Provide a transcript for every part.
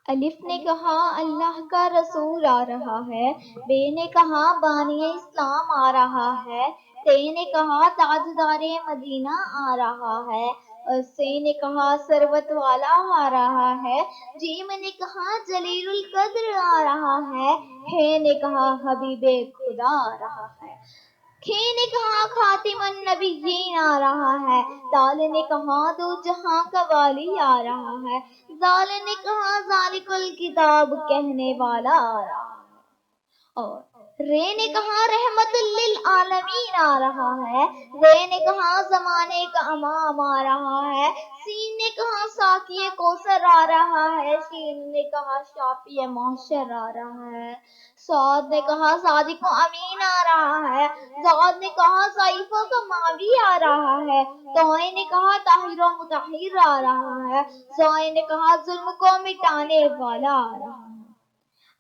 الف نے کہا اللہ کا رسول آ رہا ہے، بے نے کہا بانی اسلام آ رہا ہے، تے نے کہا تاجدار مدینہ آ رہا ہے، اور سے نے کہا ثروت والا آ رہا ہے، جیم نے کہا جلیل القدر آ رہا ہے، ہے نے کہا حبیب خدا آ رہا ہے، کھے نے کہا خاتم النبیین آ رہا ہے، دال نے کہا دو جہاں کا والی آ رہا ہے، زال نے کہا ذالک الکتاب کہنے والا آ رہا ہے، اور رے نے کہا رحمت للعالمین آ رہا ہے، رے نے کہا زمانے کا امام آ رہا ہے، سین نے کہا ساقی کوثر آ رہا ہے، شین نے کہا شافی محشر آ رہا ہے، سعد نے کہا صادق و امین آ رہا ہے، زاد نے کہا ضعیفوں کا ماوی آ رہا ہے، توئے نے کہا طاہر و مطہر آ رہا ہے، زوئے نے کہا ظلم کو مٹانے والا آ رہا ہے،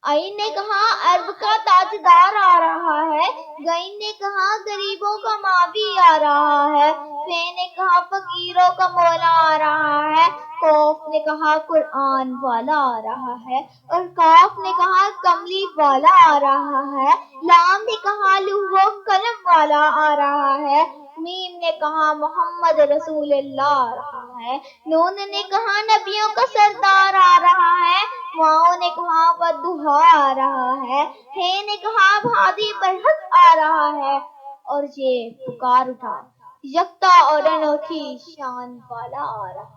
عین نے کہا عرب کا تاجدار آ رہا ہے، گئین نے کہا غریبوں کا ماوی آ رہا ہے، فے نے کہا فقیروں کا مولا آ رہا ہے، قوف نے کہا قرآن والا آ رہا ہے، اور کاف نے کہا کملی والا آ رہا ہے، لام نے کہا لوح و قلم والا آ رہا ہے، میم نے کہا محمد رسول اللہ آ رہا ہے، نون نے کہا نبیوں کا سردار آ رہا ہے، واؤ نے کہا والضحیٰ آ رہا ہے، ہے نے کہا بھادی برحق آ رہا ہے، اور یہ پکار اٹھا یکتا اور انوکھی شان والا آ رہا ہے۔